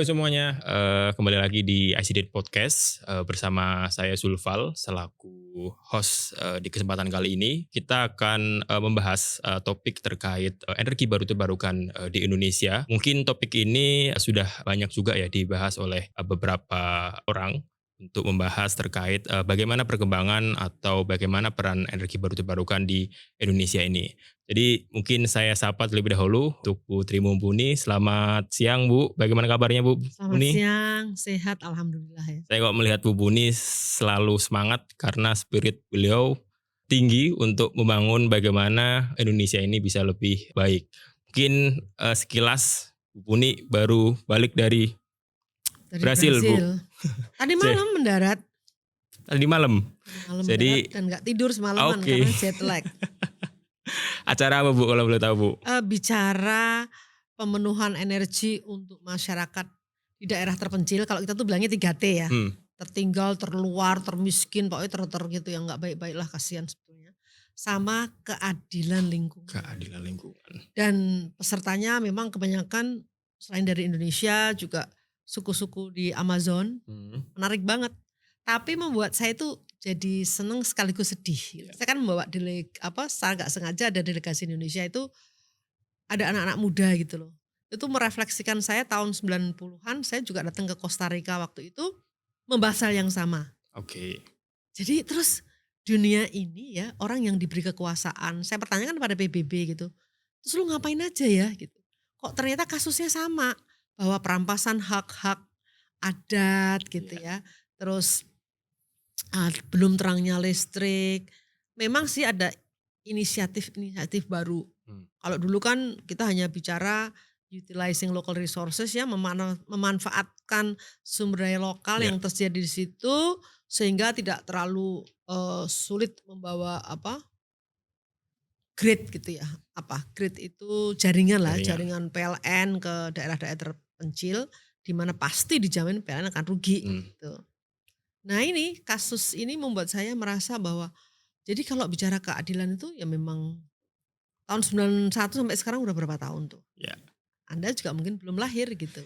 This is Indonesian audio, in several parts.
Halo semuanya, kembali lagi di ICDate Podcast, bersama saya Zulfal selaku host, di kesempatan kali ini. Kita akan, membahas, topik terkait, energi baru terbarukan, di Indonesia. Mungkin topik ini sudah banyak juga ya dibahas oleh, beberapa orang untuk membahas terkait, bagaimana perkembangan atau bagaimana peran energi baru terbarukan di Indonesia ini. Jadi mungkin saya sapa terlebih dahulu untuk Bu Tri Mumpuni. Selamat siang Bu, bagaimana kabarnya Bu Selamat Puni? siang, sehat alhamdulillah ya. Saya kok melihat Bu Puni selalu semangat karena spirit beliau tinggi untuk membangun bagaimana Indonesia ini bisa lebih baik. Mungkin, sekilas Bu Puni baru balik dari Dari Brasil Bu. Brasil. Tadi Ja malam mendarat, tadi malam. mendarat Jadi dan nggak tidur semalaman oke. karena jet lag. Acara apa Bu kalau boleh tahu Bu? Bicara pemenuhan energi untuk masyarakat di daerah terpencil, kalau kita tuh bilangnya 3T ya, Hmm, tertinggal, terluar, termiskin, pokoknya gitu yang nggak baik-baik lah kasihan sebetulnya. Sama keadilan lingkungan. keadilan lingkungan. Dan pesertanya memang kebanyakan selain dari Indonesia juga suku-suku di Amazon. Hmm, Menarik banget. Tapi membuat saya itu jadi seneng sekaligus sedih gitu. iya. Saya kan membawa secara nggak sengaja ada delegasi Indonesia itu ada anak-anak muda gitu loh. Itu merefleksikan saya tahun 90-an saya juga datang ke Costa Rica waktu itu membahas hal yang sama. Oke. Jadi terus dunia ini ya orang yang diberi kekuasaan, saya pertanyakan pada PBB gitu. Terus lu ngapain aja ya gitu. Kok ternyata kasusnya sama bahwa perampasan hak-hak adat gitu Iya. ya. Terus belum terangnya listrik. Memang sih ada inisiatif-inisiatif baru. Hmm, Kalau dulu kan kita hanya bicara utilizing local resources ya, memanfaatkan sumber daya lokal iya. yang tersedia di situ sehingga tidak terlalu sulit membawa grid gitu ya. Grid itu jaringan lah, Jaringan. jaringan PLN ke daerah-daerah terpencil di mana pasti dijamin PLN akan rugi Hmm, gitu. Nah ini, kasus ini membuat saya merasa bahwa, jadi kalau bicara keadilan itu ya memang tahun 91 sampai sekarang udah berapa tahun tuh. iya. Anda juga mungkin belum lahir gitu.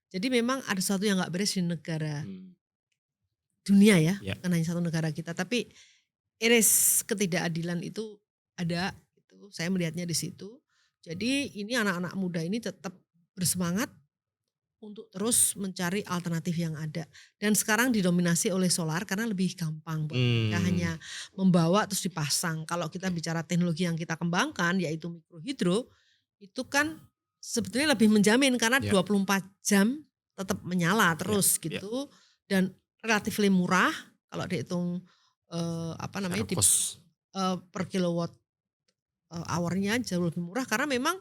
Jadi memang ada sesuatu yang gak beres di negara Hmm, dunia ya, iya. bukan hanya satu negara kita. Tapi iris ketidakadilan itu ada, gitu. Saya melihatnya di situ. Jadi ini anak-anak muda ini tetap bersemangat untuk terus mencari alternatif yang ada. Dan sekarang didominasi oleh solar karena lebih gampang buat mereka Hmm, hanya membawa terus dipasang. Kalau kita oke. bicara teknologi yang kita kembangkan yaitu mikrohidro, itu kan sebetulnya lebih menjamin karena Iya, 24 jam tetap menyala iya, terus iya. gitu dan relatif murah kalau dihitung Secara kos. per kilowatt hour-nya jauh lebih murah karena memang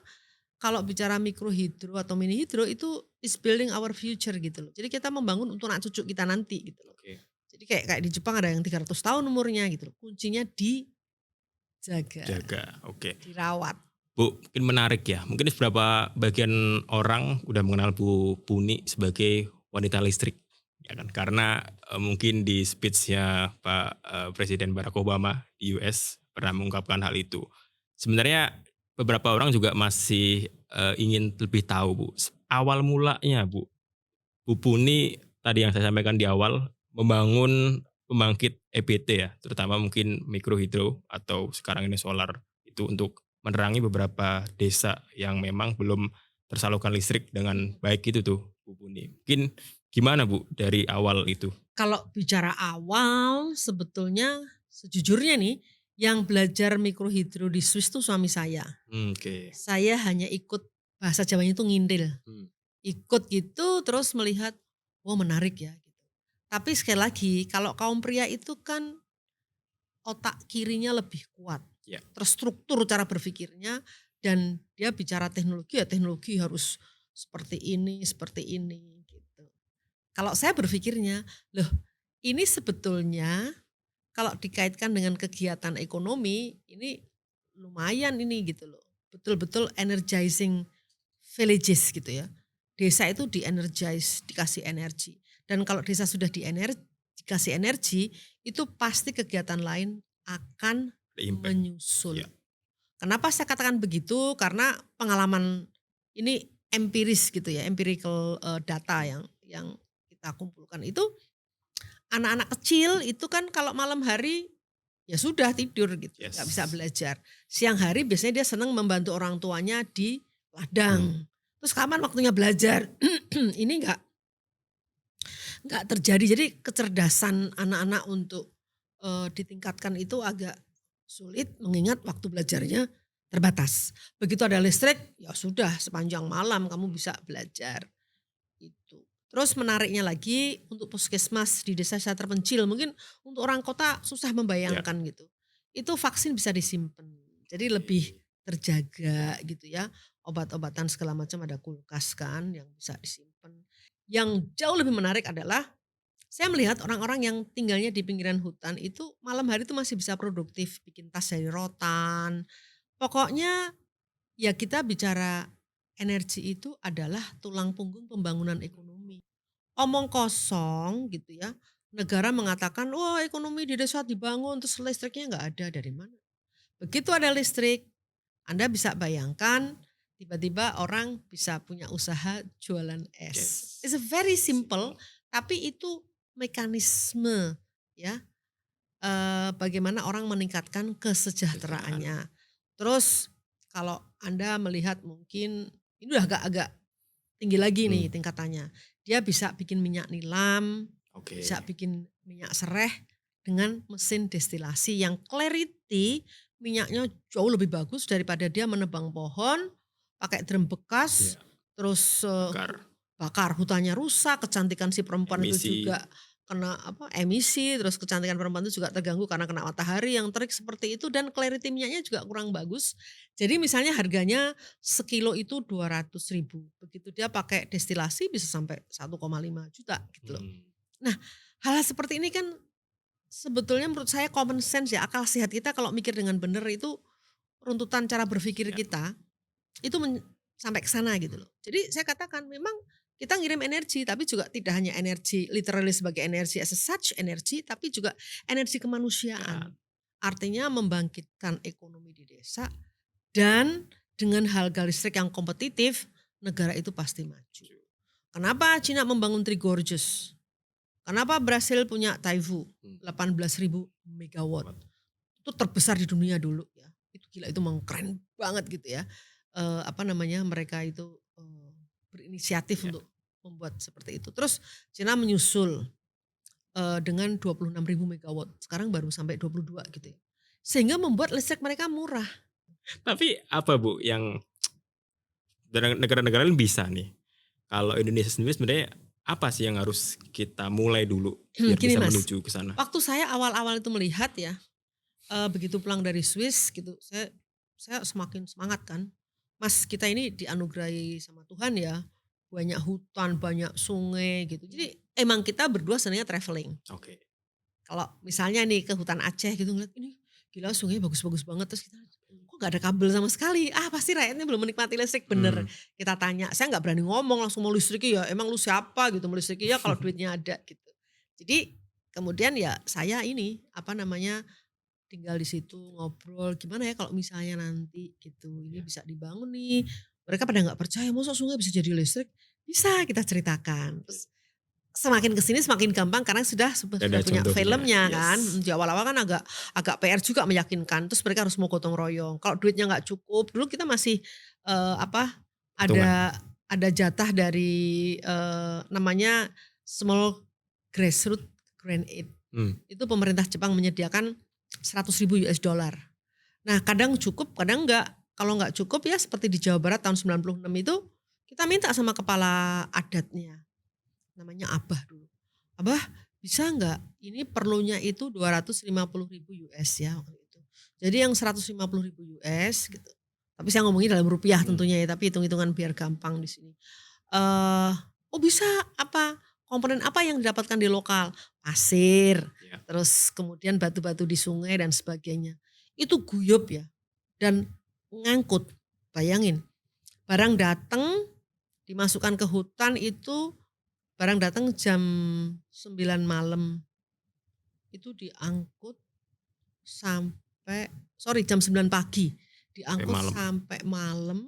kalau bicara mikrohidro atau mini hidro itu is building our future gitu loh. Jadi kita membangun untuk anak cucu kita nanti gitu loh. Oke. Jadi kayak kayak di Jepang ada yang 300 tahun umurnya gitu loh. Kuncinya dijaga, Jaga, oke. dirawat. Bu, mungkin menarik ya. Mungkin seberapa bagian orang udah mengenal Bu Puni sebagai wanita listrik, ya kan? Karena, mungkin di speech-nya Pak, Presiden Barack Obama di US pernah mengungkapkan hal itu. Sebenarnya beberapa orang juga masih, ingin lebih tahu Bu, awal mulanya Bu, Bu Puni tadi yang saya sampaikan di awal, membangun pembangkit EBT ya, terutama mungkin mikrohidro atau sekarang ini solar, itu untuk menerangi beberapa desa yang memang belum tersalurkan listrik dengan baik itu tuh, Bu Puni. Mungkin gimana Bu dari awal itu? Kalau bicara awal sebetulnya sejujurnya nih yang belajar mikrohidro di Swiss tuh suami saya. Oke. Saya hanya ikut bahasa Jawanya itu ngintil. Mmm, Ikut gitu terus melihat, wah menarik ya gitu. Tapi sekali lagi kalau kaum pria itu kan otak kirinya lebih kuat, iya, terstruktur cara berpikirnya dan dia bicara teknologi ya teknologi harus seperti ini gitu. Kalau saya berpikirnya, loh ini sebetulnya kalau dikaitkan dengan kegiatan ekonomi ini lumayan ini gitu loh. Betul-betul energizing villages gitu ya. Desa itu di-energize, dikasih energi. Dan kalau desa sudah dikasih energi, itu pasti kegiatan lain akan ada impact, menyusul. iya, Kenapa saya katakan begitu? Karena pengalaman ini empiris gitu ya, empirical data yang kita kumpulkan itu anak-anak kecil itu kan kalau malam hari ya sudah tidur gitu, nggak bisa Yes. belajar. Siang hari biasanya dia senang membantu orang tuanya di ladang. Terus kapan waktunya belajar? Ini nggak terjadi. Jadi kecerdasan anak-anak untuk ditingkatkan itu agak sulit mengingat waktu belajarnya terbatas. Begitu ada listrik, ya sudah sepanjang malam kamu bisa belajar. Itu. Terus menariknya lagi untuk puskesmas di desa saya terpencil, mungkin untuk orang kota susah Ya. membayangkan gitu. Itu vaksin bisa disimpan, jadi lebih terjaga gitu ya. Obat-obatan segala macam ada kulkas kan yang bisa disimpan. Yang jauh lebih menarik adalah saya melihat orang-orang yang tinggalnya di pinggiran hutan itu malam hari itu masih bisa produktif, bikin tas dari rotan. Pokoknya ya kita bicara energi itu adalah tulang punggung pembangunan ekonomi. Omong kosong gitu ya. Negara mengatakan, wah ekonomi di desa dibangun terus listriknya nggak ada dari mana. Begitu ada listrik, Anda bisa bayangkan tiba-tiba orang bisa punya usaha jualan es. Yes. It's a very simple, tapi itu mekanisme ya bagaimana orang meningkatkan Kesejahteraan. kesejahteraannya. Terus kalau Anda melihat mungkin ini udah agak-agak tinggi lagi nih tingkatannya. Dia bisa bikin minyak nilam, Oke. bisa bikin minyak sereh dengan mesin destilasi yang clarity minyaknya jauh lebih bagus daripada dia menebang pohon, pakai drum bekas, Ya. terus Bakar. bakar, hutannya rusak, kecantikan si perempuan itu Emisi. juga kena emisi, terus kecantikan perempuan itu juga terganggu karena kena matahari yang terik seperti itu dan clarity minyaknya juga kurang bagus. Jadi misalnya harganya sekilo itu 200.000, begitu dia pakai destilasi bisa sampai 1,5 juta gitu loh. Nah, hal-hal seperti ini kan sebetulnya menurut saya common sense ya, akal sehat kita kalau mikir dengan benar itu runtutan cara berpikir Ya. kita itu sampai ke sana gitu loh. Jadi saya katakan memang kita ngirim energi tapi juga tidak hanya energi literally sebagai energi as a such energi tapi juga energi kemanusiaan. Ya. Artinya membangkitkan ekonomi di desa dan dengan harga listrik yang kompetitif negara itu pasti maju. Kenapa Cina membangun Three Gorges? Kenapa Brasil punya Taifu 18.000 megawatt? Itu terbesar di dunia dulu ya. Itu gila itu memang keren banget gitu ya. Mereka itu berinisiatif Ya. untuk membuat seperti itu. Terus Cina menyusul dengan 26.000 megawatt. Sekarang baru sampai 22 gitu ya. Sehingga membuat listrik mereka murah. Tapi apa Bu yang negara-negara lain bisa nih? Kalau Indonesia sendiri sebenarnya apa sih yang harus kita mulai dulu biar Gini bisa Mas, menuju ke sana? waktu saya awal-awal itu melihat ya, begitu pulang dari Swiss gitu, saya semakin semangat kan. Mas kita ini dianugerahi sama Tuhan ya, banyak hutan, banyak sungai gitu. Jadi emang kita berdua senangnya traveling. Oke. Kalau misalnya nih ke hutan Aceh gitu ngeliat ini gila sungainya bagus-bagus banget terus kita kok gak ada kabel sama sekali. Ah pasti rakyatnya belum menikmati listrik bener. Kita tanya, saya nggak berani ngomong langsung mau listriki ya. Emang lu siapa gitu mau listriki ya kalau duitnya ada gitu. Jadi kemudian ya saya ini tinggal di situ ngobrol gimana ya kalau misalnya nanti gitu ini Ya. bisa dibangun nih. Mereka pada nggak percaya masa sungai bisa jadi listrik. Bisa kita ceritakan. Terus semakin kesini semakin gampang karena sudah Ada punya contohnya. filmnya kan. Yes. Di awal-awal kan agak PR juga meyakinkan. Terus mereka harus mau gotong royong. Kalau duitnya nggak cukup, dulu kita masih Patungan. ada jatah dari namanya small grassroots grant aid. Itu pemerintah Jepang menyediakan 100.000 US dollar. Nah kadang cukup, kadang enggak. Kalau nggak cukup ya seperti di Jawa Barat tahun 96 itu kita minta sama kepala adatnya. Namanya Abah dulu. Abah bisa nggak ini perlunya itu 250.000 US ya waktu itu. Jadi yang 150.000 US gitu. Tapi saya ngomongin dalam rupiah tentunya ya, tapi hitung-hitungan biar gampang di sini. Oh bisa apa? Komponen apa yang didapatkan di lokal? Pasir, Ya. terus kemudian batu-batu di sungai dan sebagainya. Itu guyup ya. Dan ngangkut, bayangin. Barang datang, dimasukkan ke hutan itu barang datang jam 9 malam. Itu diangkut jam 9 pagi. Diangkut Malam. sampai malam.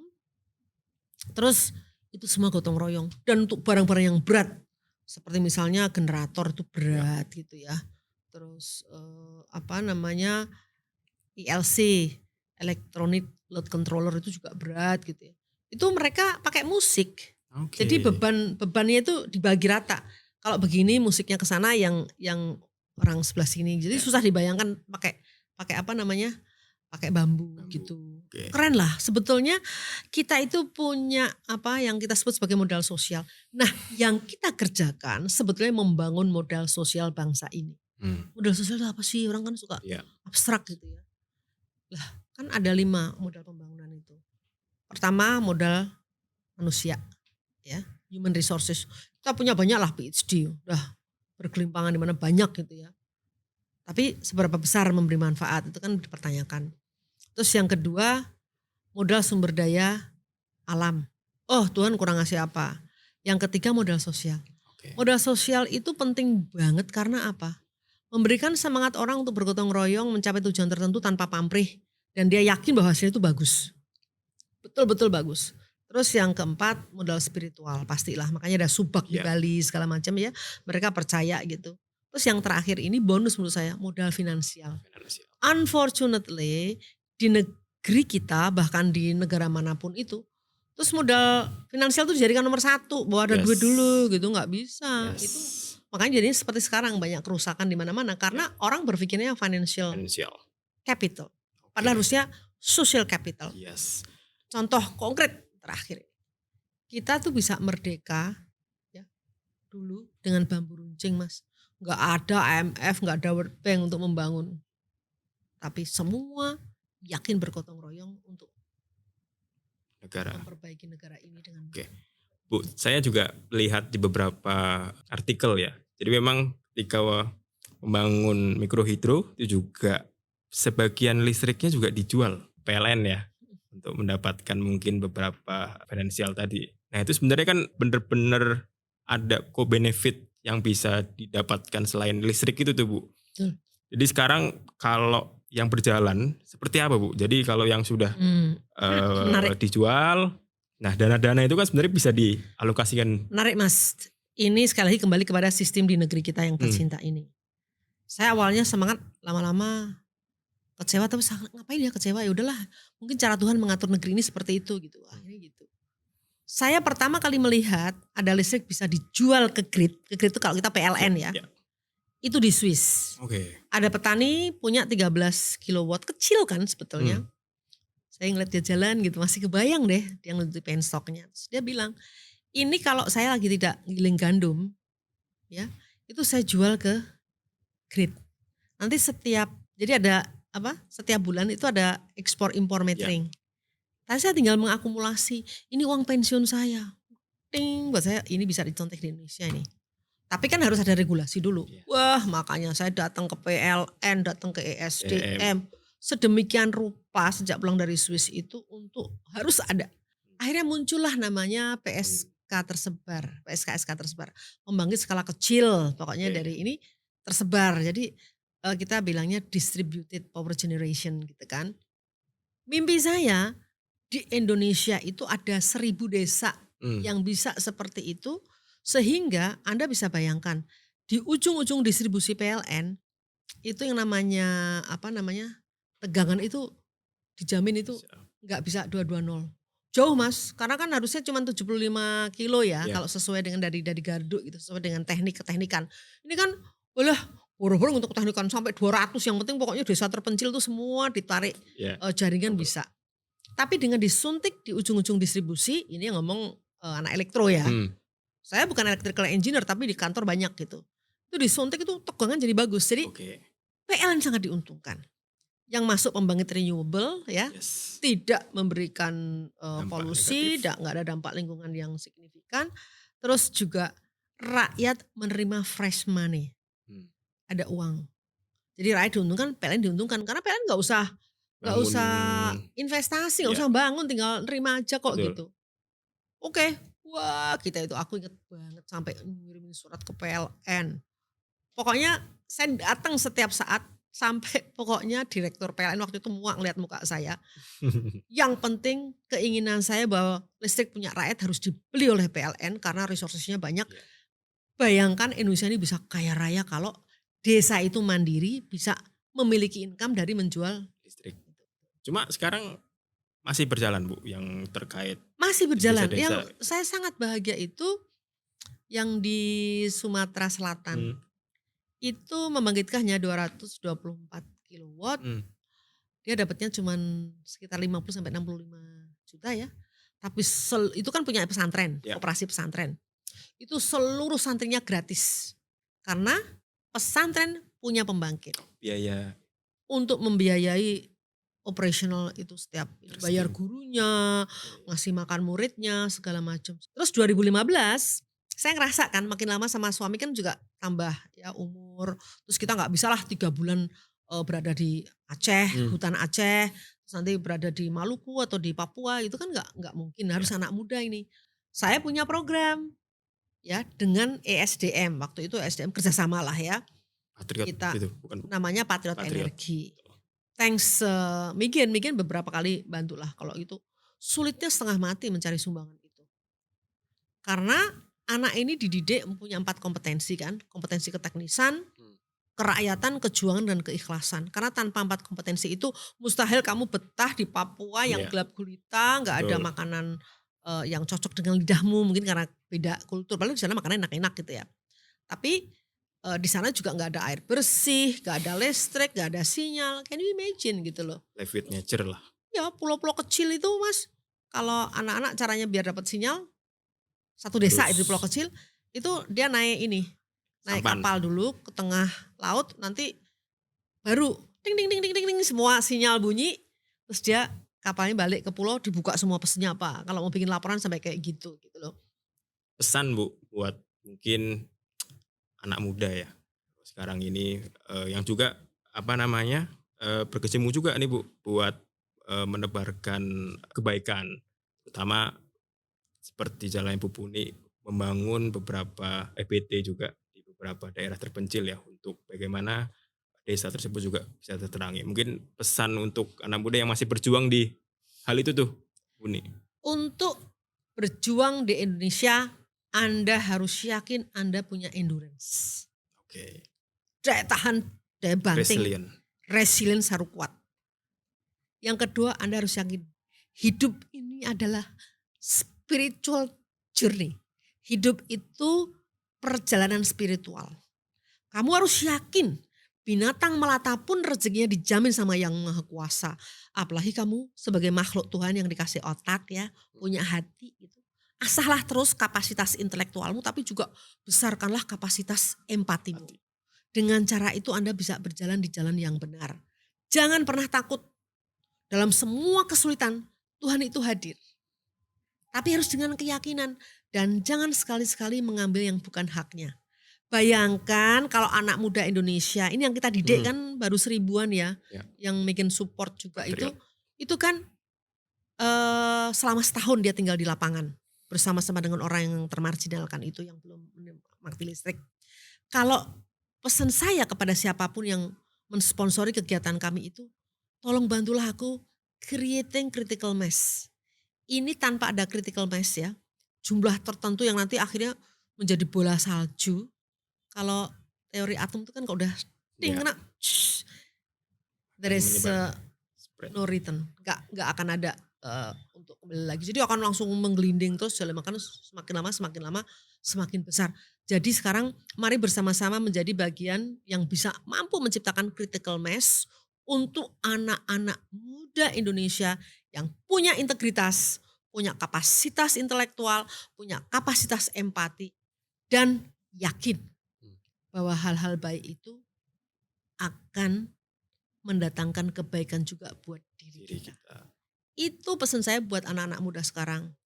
Terus itu semua gotong royong. Dan untuk barang-barang yang berat, seperti misalnya generator itu Ya. berat gitu ya. Terus apa namanya ILC, electronic load controller itu juga berat gitu ya. Itu mereka pakai musik. Jadi Oke. bebannya itu dibagi rata. Kalau begini musiknya ke sana yang orang sebelah sini. Jadi Ya. susah dibayangkan pakai pakai apa namanya? Pakai bambu Bambu. gitu. Oke. Keren lah sebetulnya kita itu punya apa yang kita sebut sebagai modal sosial. Nah, yang kita kerjakan sebetulnya membangun modal sosial bangsa ini. Hmm. Modal sosial itu apa sih? Orang kan suka Ya. abstrak gitu ya. Lah, kan ada 5 modal pembangunan itu. Pertama modal manusia, ya, human resources. Kita punya banyak lah PhD, udah bergelimpangan di mana banyak gitu ya. Tapi seberapa besar memberi manfaat itu kan dipertanyakan. Terus yang kedua modal sumber daya alam. Oh Tuhan kurang ngasih apa? Yang ketiga modal sosial. Oke. Modal sosial itu penting banget karena apa? Memberikan semangat orang untuk bergotong royong mencapai tujuan tertentu tanpa pamrih. Dan dia yakin bahwa hasilnya itu bagus. Betul-betul bagus. Terus yang keempat modal spiritual pastilah. Makanya ada subak di Ya. Bali segala macam ya. Mereka percaya gitu. Terus yang terakhir ini bonus menurut saya modal finansial. Finansial. Unfortunately di negeri kita bahkan di negara manapun itu. Terus modal finansial itu dijadikan nomor 1. Bahwa ada Yes. duit dulu gitu nggak bisa. Yes. Itu makanya jadinya seperti sekarang banyak kerusakan di mana-mana. Karena orang berpikirnya financial Finansial. capital. Oke. Padahal harusnya social capital. Yes. Contoh konkret terakhir. Kita tuh bisa merdeka ya dulu dengan bambu runcing mas. Nggak ada IMF, nggak ada World Bank untuk membangun. Tapi semua yakin bergotong royong untuk Negara. memperbaiki negara ini dengan Oke. Bu, saya juga lihat di beberapa artikel ya. Jadi memang ketika membangun mikrohidro itu juga sebagian listriknya juga dijual PLN ya untuk mendapatkan mungkin beberapa finansial tadi. Nah itu sebenarnya kan benar-benar ada co-benefit yang bisa didapatkan selain listrik itu tuh Bu. Betul. Jadi sekarang kalau yang berjalan seperti apa Bu? Jadi kalau yang sudah Menarik. dijual, nah dana-dana itu kan sebenarnya bisa dialokasikan. Menarik mas. Ini sekali lagi kembali kepada sistem di negeri kita yang tercinta ini. Saya awalnya semangat, lama-lama kecewa, tapi ngapain ya kecewa, ya udahlah. Mungkin cara Tuhan mengatur negeri ini seperti itu gitu. Akhirnya gitu. Saya pertama kali melihat ada listrik bisa dijual ke grid. Ke grid itu kalau kita PLN ya. Ya. Itu di Swiss. Oke. Ada petani punya 13 kilowatt, kecil kan sebetulnya. Saya ngeliat dia jalan gitu, masih kebayang deh dia nutupin stoknya. Terus dia bilang, ini kalau saya lagi tidak giling gandum, ya itu saya jual ke grid. Nanti jadi ada apa? Setiap bulan itu ada ekspor impor metering. Tapi saya tinggal mengakumulasi, ini uang pensiun saya. Ting, buat saya ini bisa dicontek di Indonesia ini. Tapi kan harus ada regulasi dulu. Wah, makanya saya datang ke PLN, datang ke ESDM. Sedemikian rupa sejak pulang dari Swiss itu untuk harus ada. Akhirnya muncullah namanya PSK tersebar. Pembangkit skala kecil, pokoknya dari ini tersebar. Jadi kita bilangnya distributed power generation gitu kan. Mimpi saya di Indonesia itu ada 1000 desa yang bisa seperti itu. Sehingga Anda bisa bayangkan di ujung-ujung distribusi PLN itu yang namanya tegangan itu dijamin itu nggak bisa 220. Jauh mas, karena kan harusnya cuma 75 kilo ya kalau sesuai dengan dari gardu gitu, sesuai dengan keteknikan. Ini kan boro-boro untuk teknikan sampai 200, yang penting pokoknya desa terpencil itu semua ditarik jaringan bisa. Tapi dengan disuntik di ujung-ujung distribusi, ini yang ngomong anak elektro ya. Saya bukan electrical engineer tapi di kantor banyak gitu. Itu disuntik itu tegangan jadi bagus. Jadi PLN sangat diuntungkan. Yang masuk pembangkit renewable ya, tidak memberikan polusi, nggak ada dampak lingkungan yang signifikan. Terus juga rakyat menerima fresh money. Ada uang. Jadi rakyat diuntungkan, PLN diuntungkan karena PLN nggak usah investasi, nggak usah bangun, tinggal nerima aja kok gitu. Oke. Wah aku inget banget sampai ngirimin surat ke PLN. Pokoknya saya datang setiap saat Sampai pokoknya direktur PLN waktu itu muak ngeliat muka saya. Yang penting keinginan saya bahwa listrik punya rakyat harus dibeli oleh PLN karena resources-nya banyak. Iya, Bayangkan Indonesia ini bisa kaya raya kalau desa itu mandiri bisa memiliki income dari menjual. listrik. Cuma sekarang masih berjalan Bu yang terkait Masih di berjalan. desa-desa. Yang saya sangat bahagia itu yang di Sumatera Selatan. Hmm, Itu membangkitkan hanya 224 kilowatt. hmm, Dia dapatnya cuman sekitar 50 sampai 65 juta ya. Tapi itu kan punya pesantren, ya, koperasi pesantren. Itu seluruh santrinya gratis. Karena pesantren punya pembangkit. biaya Untuk membiayai operasional itu setiap bayar tersendiri. gurunya, Iya, ngasih makan muridnya, segala macam. Terus 2015 saya ngerasa kan makin lama sama suami kan juga tambah ya umur. Terus kita nggak bisa lah 3 bulan berada di Aceh, hmm, hutan Aceh, terus nanti berada di Maluku atau di Papua itu kan nggak mungkin harus ya, anak muda ini. Saya punya program ya dengan ESDM waktu itu ESDM kerjasama lah ya Patriot kita itu bukan Bu? namanya Patriot Patriot. Energi. Thanks Migen beberapa kali bantulah kalau itu sulitnya setengah mati mencari sumbangan itu. Karena anak ini dididik mempunyai 4 kompetensi kan, kompetensi keteknisan, Hmm, kerakyatan, kejuangan dan keikhlasan. Karena tanpa 4 kompetensi itu mustahil kamu betah di Papua yang iya, gelap gulita, nggak ada betul. makanan yang cocok dengan lidahmu mungkin karena beda kultur. Padahal di sana makanannya enak-enak gitu ya. Tapi di sana juga nggak ada air bersih, nggak ada listrik, nggak ada sinyal. Can you imagine gitu loh. Live with nature lah. Ya pulau-pulau kecil itu Mas, kalau anak-anak caranya biar dapat sinyal, satu desa itu di pulau Harus kecil, itu dia naik ini, naik sampan. kapal dulu ke tengah laut, nanti baru ting ting ting ting ting ting semua sinyal bunyi, terus dia kapalnya balik ke pulau dibuka semua pesennya apa. Kalau mau bikin laporan sampai kayak gitu, gitu loh. Pesan Bu buat mungkin anak muda ya sekarang ini yang juga apa namanya berkecimpung juga nih Bu buat menebarkan kebaikan terutama seperti Jalan Ibu Puni membangun beberapa EBT juga di beberapa daerah terpencil ya untuk bagaimana desa tersebut juga bisa terterangi. Mungkin pesan untuk anak muda yang masih berjuang di hal itu tuh, Uni. Untuk berjuang di Indonesia, Anda harus yakin Anda punya endurance. Oke, Daya tahan, daya banting, resilient. resilience harus kuat. Yang kedua, Anda harus yakin hidup ini adalah spiritual journey. Hidup itu perjalanan spiritual. Kamu harus yakin binatang melata pun rezekinya dijamin sama Yang Maha Kuasa. Apalagi kamu sebagai makhluk Tuhan yang dikasih otak ya, punya hati gitu. Asahlah terus kapasitas intelektualmu tapi juga besarkanlah kapasitas empatimu. Hati. Dengan cara itu Anda bisa berjalan di jalan yang benar. Jangan pernah takut. Dalam semua kesulitan, Tuhan itu hadir. Tapi harus dengan keyakinan. Dan jangan sekali-sekali mengambil yang bukan haknya. Bayangkan kalau anak muda Indonesia, ini yang kita didik Hmm, kan baru 1000-an ya. ya, Yang bikin support juga Patriot. itu kan selama setahun dia tinggal di lapangan. Bersama-sama dengan orang yang termarginalkan itu yang belum menikmati listrik. Kalau pesan saya kepada siapapun yang mensponsori kegiatan kami itu, tolong bantulah aku creating critical mass. Ini tanpa ada critical mass ya, jumlah tertentu yang nanti akhirnya menjadi bola salju. Kalau teori atom itu kan kalau udah ting Ya, kena, there akan is menyebar spread. no return, nggak akan ada untuk kembali lagi. Jadi akan langsung menggelinding terus jalan makan semakin lama semakin besar. Jadi sekarang mari bersama-sama menjadi bagian yang bisa mampu menciptakan critical mass untuk anak-anak muda Indonesia yang punya integritas, punya kapasitas intelektual, punya kapasitas empati dan yakin Hmm, bahwa hal-hal baik itu akan mendatangkan kebaikan juga buat diri diri kita. kita. Itu pesan saya buat anak-anak muda sekarang.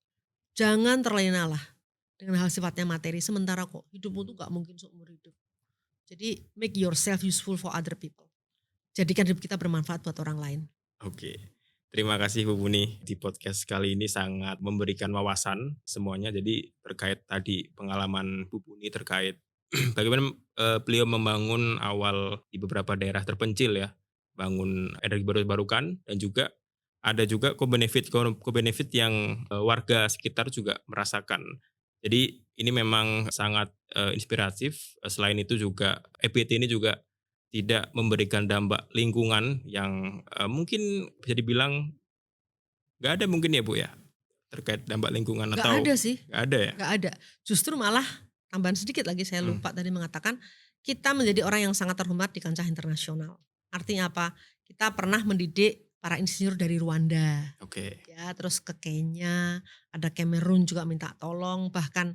Jangan terlena lah dengan hal sifatnya materi. Sementara kok hidupmu tuh gak mungkin seumur hidup. Jadi make yourself useful for other people. Jadikan hidup kita bermanfaat buat orang lain. Oke. Terima kasih Bu Buni di podcast kali ini sangat memberikan wawasan semuanya. Jadi terkait tadi pengalaman Bu Buni terkait bagaimana beliau membangun awal di beberapa daerah terpencil ya, bangun energi baru terbarukan dan juga ada juga co-benefit yang warga sekitar juga merasakan. Jadi ini memang sangat inspiratif. Selain itu juga EBT ini juga tidak memberikan dampak lingkungan yang mungkin bisa dibilang nggak ada mungkin ya Bu ya, terkait dampak lingkungan Nggak atau ada sih, nggak ada ya? nggak ada. Justru malah tambahan sedikit lagi saya Mmm, lupa tadi mengatakan, kita menjadi orang yang sangat terhormat di kancah internasional. Artinya apa? Kita pernah mendidik para insinyur dari Rwanda, oke, ya, terus ke Kenya, ada Kamerun juga minta tolong, bahkan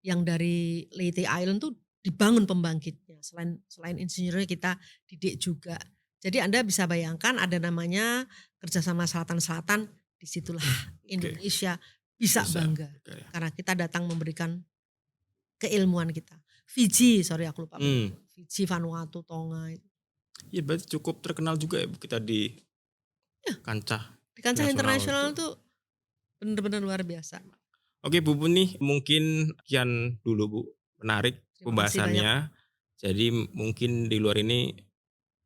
yang dari Leyte Island tuh dibangun pembangkitnya. Selain selain insinyurnya kita didik juga. Jadi Anda bisa bayangkan ada namanya kerjasama selatan-selatan, disitulah oke, Indonesia bisa bisa, bangga. oke. Karena kita datang memberikan keilmuan kita. Fiji, sorry aku lupa Mmm, menyebut. Fiji, Vanuatu, Tonga itu. iya berarti cukup terkenal juga ya Bu kita di Ya, kancah di kancah internasional internasional itu. tuh bener-bener luar biasa. Oke Bu Puni, mungkin sekian dulu Bu, menarik Terima kasih banyak. pembahasannya. Jadi mungkin di luar ini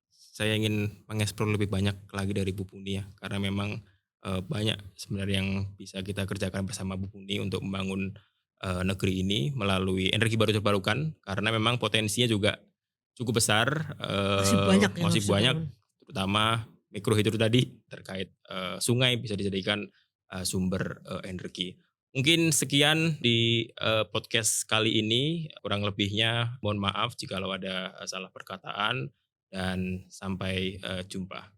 saya ingin mengeksplor lebih banyak lagi dari Bu Puni ya, karena memang banyak sebenarnya yang bisa kita kerjakan bersama Bu Puni untuk membangun negeri ini melalui energi baru terbarukan, karena memang potensinya juga cukup besar, Masih banyak yang masih harus banyak, dibangun. terutama mikrohidro tadi terkait sungai bisa dijadikan sumber energi. Mungkin sekian di podcast kali ini, kurang lebihnya mohon maaf jikalau ada salah perkataan dan sampai jumpa.